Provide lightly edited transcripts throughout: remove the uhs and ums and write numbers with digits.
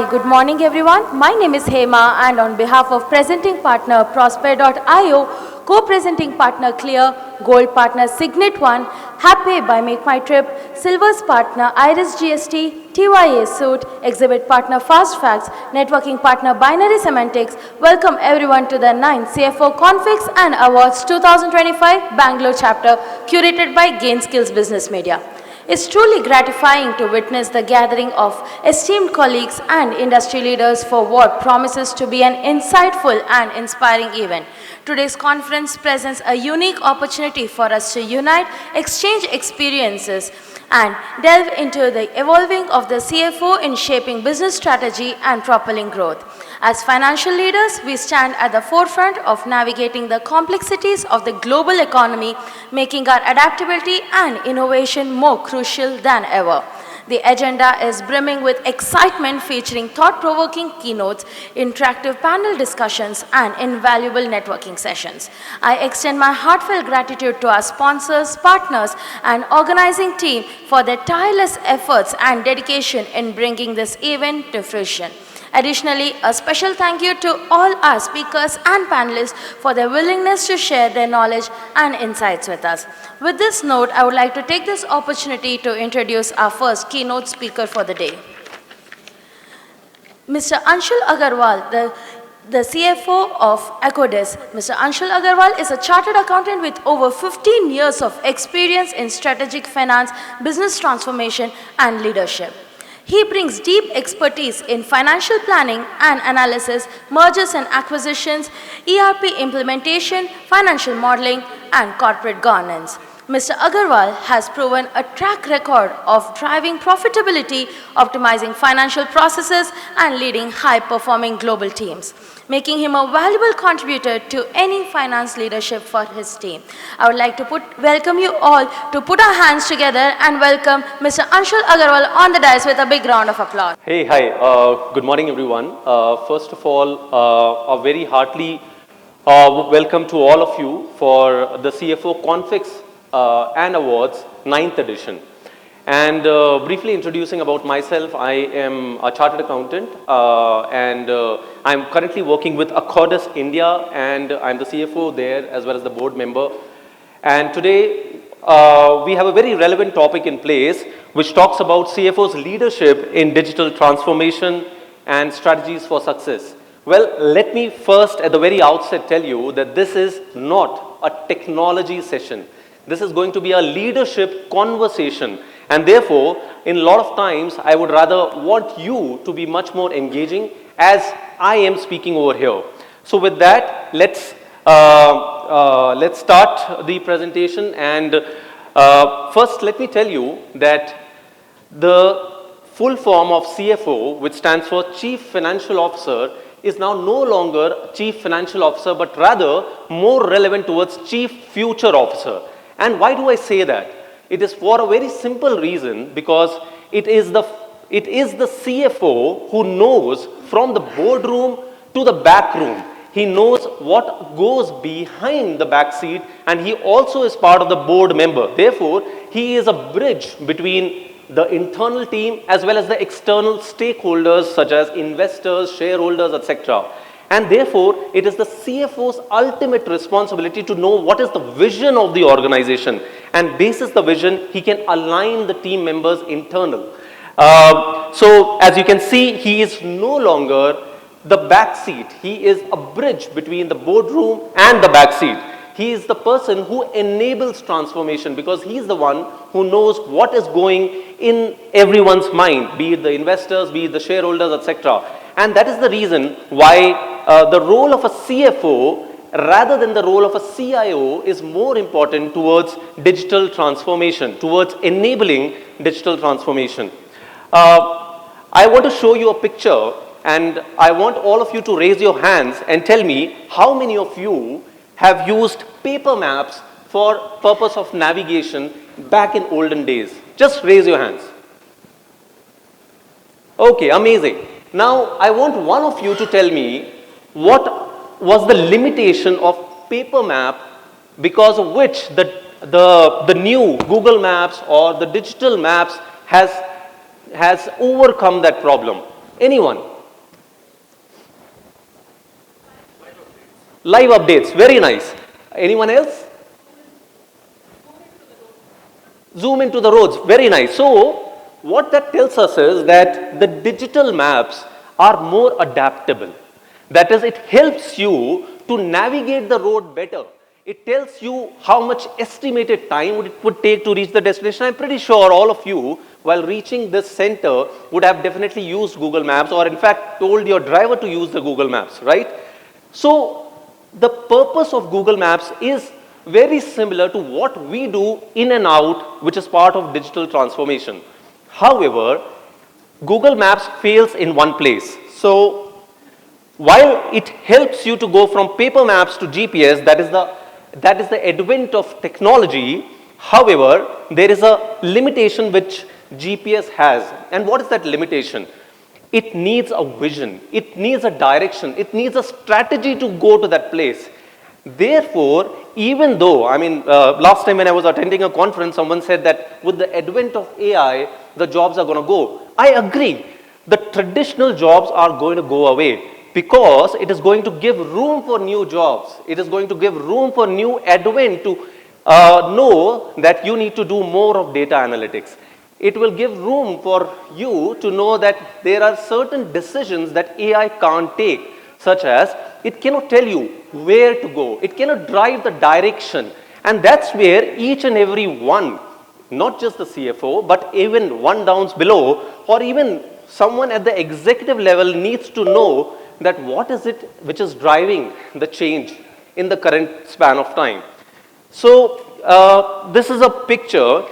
Good morning everyone. My name is Hema and on behalf of presenting partner Prosper.io, co-presenting partner Clear, gold partner Signet One, Happy by Make My Trip, silver's partner Iris GST, TYA Suit, exhibit partner Fast Facts, networking partner Binary Semantics, welcome everyone to the 9th CFO Conflicts and Awards 2025 Bangalore chapter curated by Gain Skills Business Media. It's truly gratifying to witness the gathering of esteemed colleagues and industry leaders for what promises to be an insightful and inspiring event. Today's conference presents a unique opportunity for us to unite, exchange experiences, and delve into the evolving of the CFO in shaping business strategy and propelling growth. As financial leaders, we stand at the forefront of navigating the complexities of the global economy, making our adaptability and innovation more crucial than ever. The agenda is brimming with excitement, featuring thought-provoking keynotes, interactive panel discussions, and invaluable networking sessions. I extend my heartfelt gratitude to our sponsors, partners, and organizing team for their tireless efforts and dedication in bringing this event to fruition. Additionally, a special thank you to all our speakers and panelists for their willingness to share their knowledge and insights with us. With this note, I would like to take this opportunity to introduce our first keynote speaker for the day. Mr. Anshul Agarwal, the CFO of Akkodis. Mr. Anshul Agarwal is a chartered accountant with over 15 years of experience in strategic finance, business transformation, and leadership. He brings deep expertise in financial planning and analysis, mergers and acquisitions, ERP implementation, financial modeling, and corporate governance. Mr. Agarwal has proven a track record of driving profitability, optimizing financial processes, and leading high-performing global teams, making him a valuable contributor to any finance leadership for his team. I would like to welcome you all to put our hands together and welcome Mr. Anshul Agarwal on the dais with a big round of applause. Hey, hi. Good morning, everyone. First of all, a very heartily welcome to all of you for the CFO Conflicts and Awards 9th edition. And briefly introducing about myself, I am a chartered accountant and I'm currently working with Akkodis India and I'm the CFO there as well as the board member. And today we have a very relevant topic in place which talks about CFO's leadership in digital transformation and strategies for success. Well, let me first at the very outset tell you that this is not a technology session. This is going to be a leadership conversation. And therefore, in a lot of times, I would rather want you to be much more engaging as I am speaking over here. So with that, let's start the presentation. And first, let me tell you that the full form of CFO, which stands for Chief Financial Officer, is now no longer Chief Financial Officer, but rather more relevant towards Chief Future Officer. And why do I say that? It is for a very simple reason, because it is the CFO who knows from the boardroom to the back room. He knows what goes behind the back seat, and he also is part of the board member. Therefore, he is a bridge between the internal team as well as the external stakeholders such as investors, shareholders, etc. And therefore, it is the CFO's ultimate responsibility to know what is the vision of the organization. And basis the vision, he can align the team members internal. So as you can see, he is no longer the back seat. He is a bridge between the boardroom and the back seat. He is the person who enables transformation because he is the one who knows what is going in everyone's mind, be it the investors, be it the shareholders, etc. And that is the reason why the role of a CFO rather than the role of a CIO is more important towards digital transformation, towards enabling digital transformation. I want to show you a picture and I want all of you to raise your hands and tell me how many of you have used paper maps for purpose of navigation back in olden days. Just raise your hands. Okay, amazing. Now, I want one of you to tell me what was the limitation of paper map because of which the new Google Maps or the digital maps has overcome that problem. Anyone? Live updates, very nice. Anyone else? Zoom into the roads, very nice. So, what that tells us is that the digital maps are more adaptable. That is, it helps you to navigate the road better. It tells you how much estimated time it would take to reach the destination. I'm pretty sure all of you, while reaching this center, would have definitely used Google Maps, or in fact told your driver to use the Google Maps, right? So the purpose of Google Maps is very similar to what we do in and out, which is part of digital transformation. However, Google Maps fails in one place. So while it helps you to go from paper maps to GPS, that is the advent of technology. However, there is a limitation which GPS has. And what is that limitation? It needs a vision, it needs a direction, it needs a strategy to go to that place. Therefore, even though, last time when I was attending a conference, someone said that with the advent of AI, the jobs are going to go. I agree. The traditional jobs are going to go away because it is going to give room for new jobs. It is going to give room for new advent to know that you need to do more of data analytics. It will give room for you to know that there are certain decisions that AI can't take, such as it cannot tell you where to go. It cannot drive the direction. And that's where each and every one, not just the CFO, but even one down below, or even someone at the executive level needs to know that what is it which is driving the change in the current span of time. So this is a picture.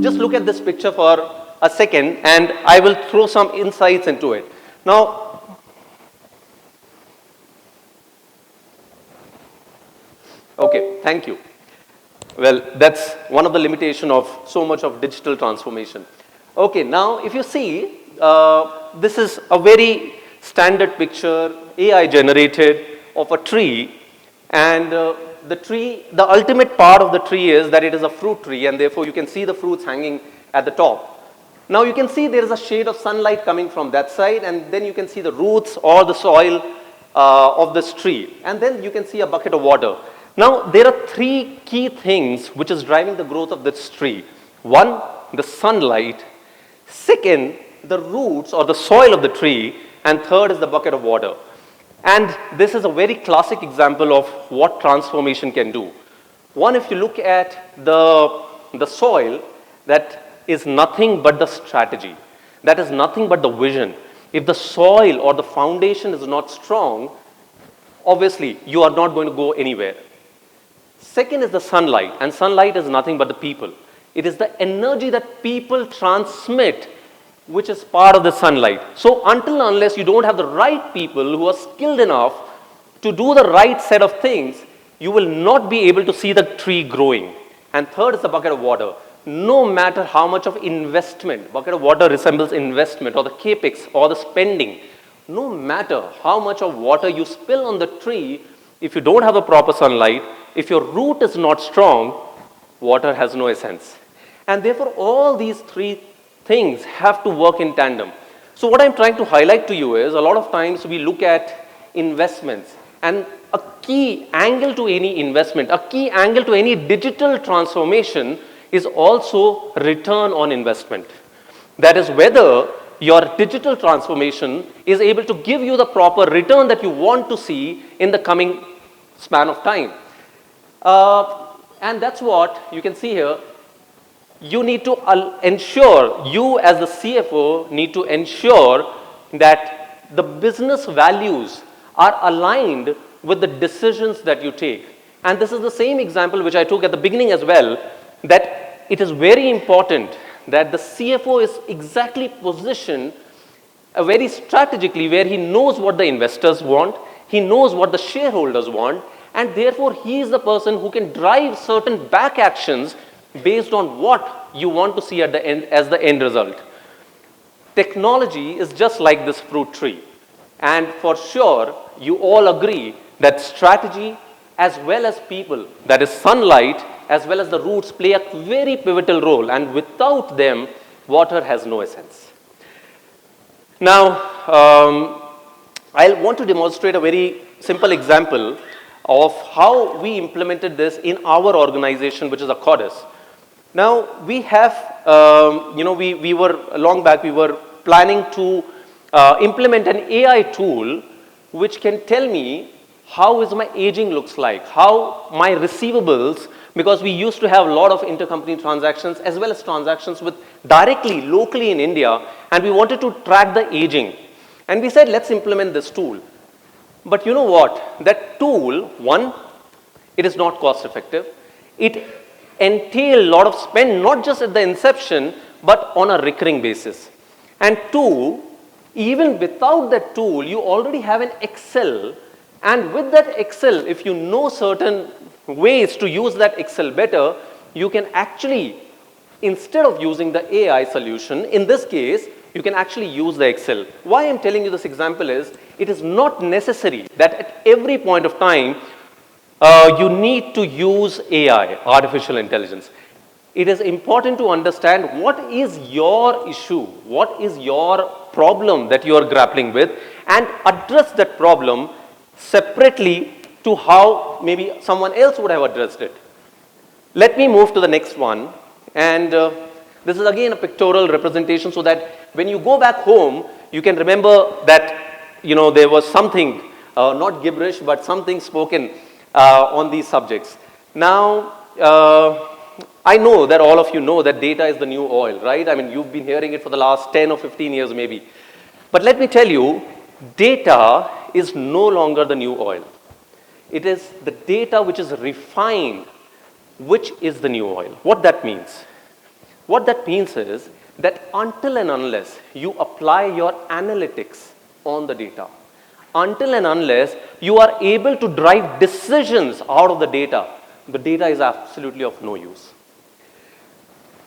Just look at this picture for a second and I will throw some insights into it. Now, okay, thank you. Well, that's one of the limitations of so much of digital transformation. Okay, now if you see, this is a very standard picture, AI generated, of a tree, and the ultimate part of the tree is that it is a fruit tree, and therefore you can see the fruits hanging at the top. Now you can see there is a shade of sunlight coming from that side, and then you can see the roots or the soil of this tree, and then you can see a bucket of water. Now there are three key things which is driving the growth of this tree. One, the sunlight. Second, the roots or the soil of the tree, and third is the bucket of water. And this is a very classic example of what transformation can do. One, if you look at the soil, that is nothing but the strategy. That is nothing but the vision. If the soil or the foundation is not strong, obviously you are not going to go anywhere. Second is the sunlight, and sunlight is nothing but the people. It is the energy that people transmit which is part of the sunlight. So until unless you don't have the right people who are skilled enough to do the right set of things, you will not be able to see the tree growing. And third is the bucket of water. No matter how much of investment, bucket of water resembles investment or the capex or the spending. No matter how much of water you spill on the tree, if you don't have a proper sunlight, if your root is not strong, water has no essence. And therefore all these three things have to work in tandem. So what I'm trying to highlight to you is a lot of times we look at investments, and a key angle to any investment, a key angle to any digital transformation is also return on investment. That is whether your digital transformation is able to give you the proper return that you want to see in the coming span of time. And that's what you can see here. You need to ensure, you as the CFO need to ensure that the business values are aligned with the decisions that you take. And this is the same example which I took at the beginning as well, that it is very important that the CFO is exactly positioned very strategically where he knows what the investors want, he knows what the shareholders want, and therefore he is the person who can drive certain back actions based on what you want to see at the end as the end result. Technology is just like this fruit tree. And for sure, you all agree that strategy as well as people, that is sunlight, as well as the roots play a very pivotal role. And without them, water has no essence. Now, I want to demonstrate a very simple example of how we implemented this in our organization, which is Akkodis. Now, we have, we were, long back, we were planning to implement an AI tool which can tell me how is my aging looks like, how my receivables, because we used to have a lot of intercompany transactions as well as transactions with directly, locally in India, and we wanted to track the aging. And we said, let's implement this tool. But you know what? That tool, one, it is not cost effective. It entails a lot of spend, not just at the inception, but on a recurring basis. And two, even without that tool, you already have an Excel. And with that Excel, if you know certain ways to use that Excel better, you can actually, instead of using the AI solution, in this case, you can actually use the Excel. Why I'm telling you this example is, it is not necessary that at every point of time, you need to use AI, artificial intelligence. It is important to understand what is your issue, what is your problem that you are grappling with, and address that problem separately to how maybe someone else would have addressed it. Let me move to the next one. And this is again a pictorial representation so that when you go back home, you can remember that there was something, not gibberish, but something spoken on these subjects. Now, I know that all of you know that data is the new oil, right? I mean, you've been hearing it for the last 10 or 15 years maybe. But let me tell you, data is no longer the new oil. It is the data which is refined, which is the new oil. What that means? What that means is that until and unless you apply your analytics on the data, until and unless you are able to drive decisions out of the data is absolutely of no use.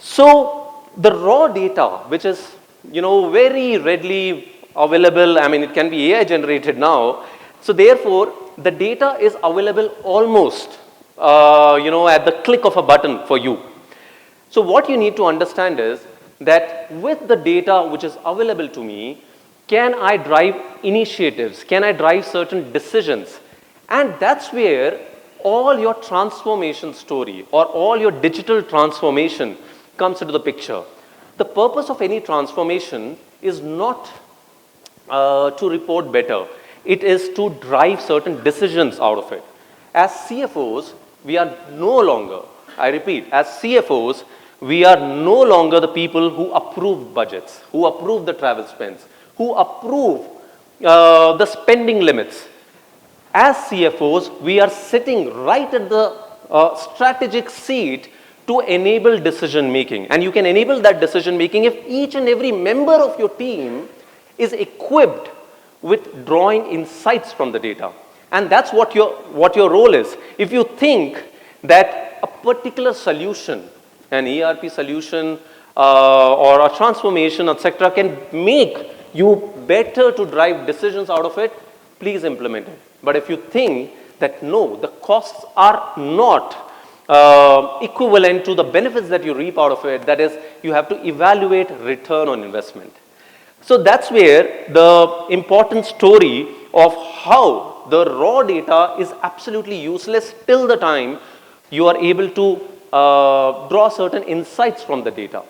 So the raw data, which is very readily available, I mean it can be AI generated now, so therefore the data is available almost at the click of a button for you. So what you need to understand is that with the data which is available to me, can I drive initiatives? Can I drive certain decisions? And that's where all your transformation story or all your digital transformation comes into the picture. The purpose of any transformation is not to report better. It is to drive certain decisions out of it. As CFOs, we are no longer, I repeat, as CFOs, we are no longer the people who approve budgets, who approve the travel spends, who approve the spending limits. As CFOs, we are sitting right at the strategic seat to enable decision making. And you can enable that decision making if each and every member of your team is equipped with drawing insights from the data. And that's what your role is. If you think that a particular solution, an ERP solution or a transformation, etc., can make you better to drive decisions out of it, please implement it. But if you think that no, the costs are not equivalent to the benefits that you reap out of it, that is, you have to evaluate return on investment. So that's where the important story of how the raw data is absolutely useless till the time you are able to draw certain insights from the data.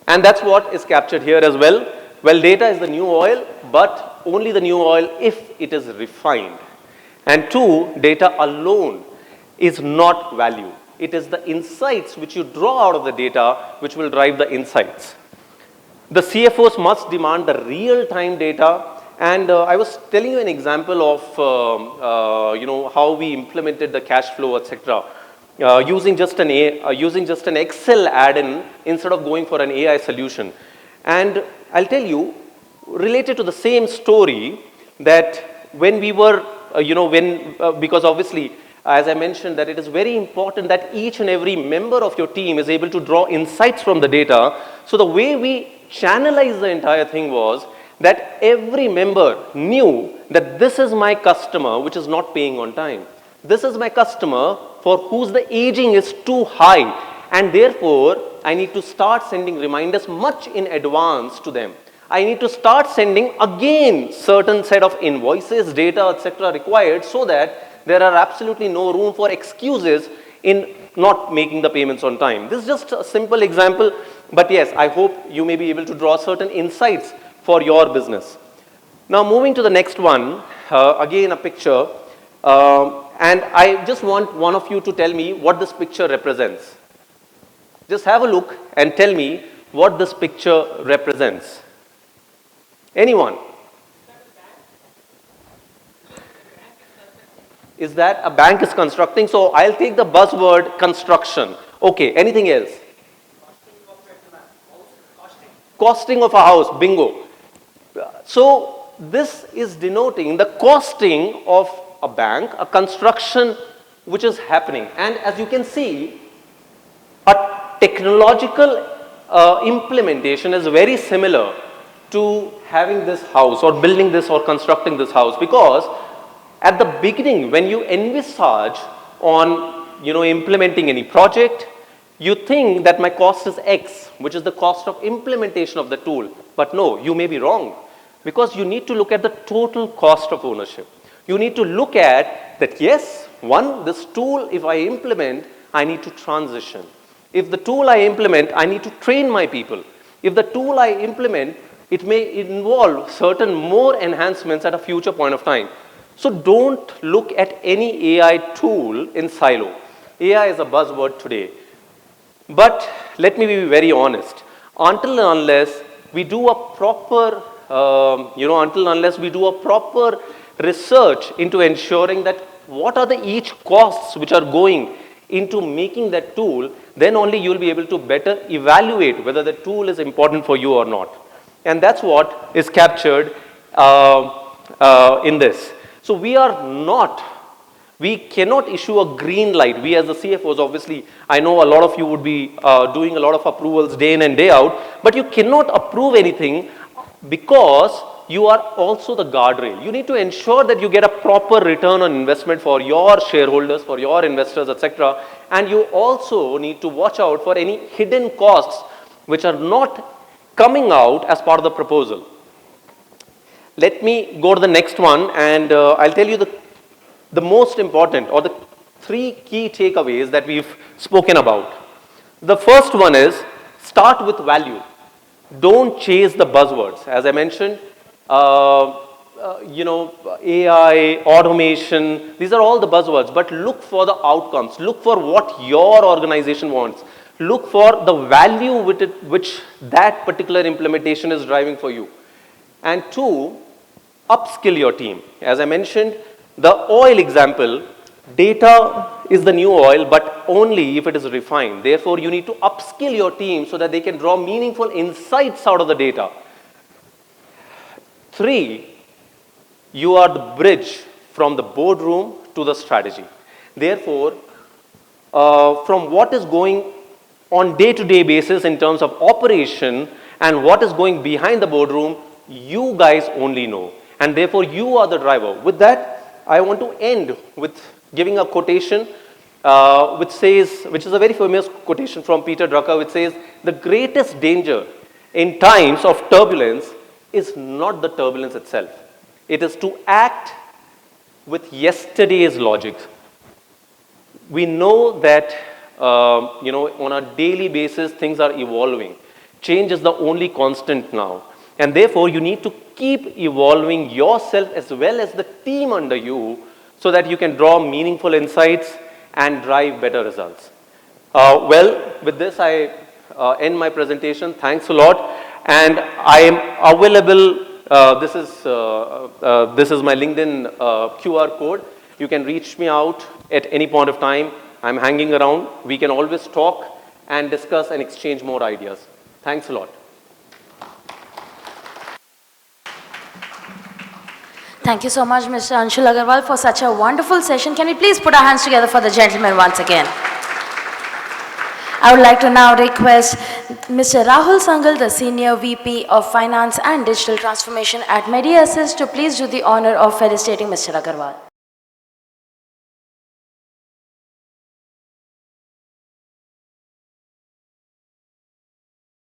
And that's what is captured here as well. Well, data is the new oil, but only the new oil if it is refined. And two, data alone is not value. It is the insights which you draw out of the data which will drive the insights. The CFOs must demand the real-time data. And I was telling you an example of how we implemented the cash flow, etc. Using just an Excel add-in instead of going for an AI solution. And I'll tell you, related to the same story, that when we were, because obviously, as I mentioned, that it is very important that each and every member of your team is able to draw insights from the data. So the way we channelized the entire thing was that every member knew that this is my customer which is not paying on time. This is my customer for whose the aging is too high. and therefore I need to start sending reminders much in advance to them. I need to start sending again certain set of invoices, data, etc. required, so that there are absolutely no room for excuses in not making the payments on time. This is just a simple example, but yes, I hope you may be able to draw certain insights for your business. Now moving to the next one, again a picture, and I just want one of you to tell me what this picture represents. Just have a look and tell me what this picture represents. Anyone? Is that a bank is constructing? So I'll take the buzzword construction. Okay, anything else? Costing of a house, bingo. So this is denoting the costing of a bank, a construction which is happening. And as you can see, a technological implementation is very similar to having this house or building this or constructing this house, because at the beginning when you envisage on implementing any project, you think that my cost is X, which is the cost of implementation of the tool. But no, you may be wrong, because you need to look at the total cost of ownership. You need to look at that, yes, one, this tool, if I implement, I need to transition. If the tool I implement, I need to train my people. If the tool I implement, it may involve certain more enhancements at a future point of time. So don't look at any AI tool in silo. AI is a buzzword today. But let me be very honest. Until and unless we do a proper, research into ensuring that what are the each costs which are going into making that tool, then only you will be able to better evaluate whether the tool is important for you or not. And that's what is captured in this. So we cannot issue a green light. We as the CFOs, obviously, I know a lot of you would be doing a lot of approvals day in and day out, but you cannot approve anything because you are also the guardrail. You need to ensure that you get a proper return on investment for your shareholders, for your investors, etc. And you also need to watch out for any hidden costs which are not coming out as part of the proposal. Let me go to the next one, and I'll tell you the most important or the 3 key takeaways that we've spoken about. The first one is start with value. Don't chase the buzzwords. As I mentioned, AI, automation, these are all the buzzwords, but look for the outcomes. Look for what your organization wants. Look for the value which that particular implementation is driving for you. And 2, upskill your team. As I mentioned, the oil example, data is the new oil, but only if it is refined. Therefore, you need to upskill your team so that they can draw meaningful insights out of the data. 3, you are the bridge from the boardroom to the strategy. Therefore, from what is going on day-to-day basis in terms of operation and what is going behind the boardroom, you guys only know. And therefore, you are the driver. With that, I want to end with giving a quotation which is a very famous quotation from Peter Drucker, which says, the greatest danger in times of turbulence is not the turbulence itself. It is to act with yesterday's logic. We know that on a daily basis things are evolving. Change is the only constant now. And therefore, you need to keep evolving yourself as well as the team under you so that you can draw meaningful insights and drive better results. Well, with this, I end my presentation. Thanks a lot. And I am available. This is my LinkedIn QR code. You can reach me out at any point of time. I'm hanging around. We can always talk and discuss and exchange more ideas. Thanks a lot. Thank you so much, Mr. Anshul Agarwal, for such a wonderful session. Can we please put our hands together for the gentleman once again? I would like to now request Mr. Rahul Sangal, the Senior VP of Finance and Digital Transformation at MediAssist, to please do the honor of felicitating Mr. Agarwal.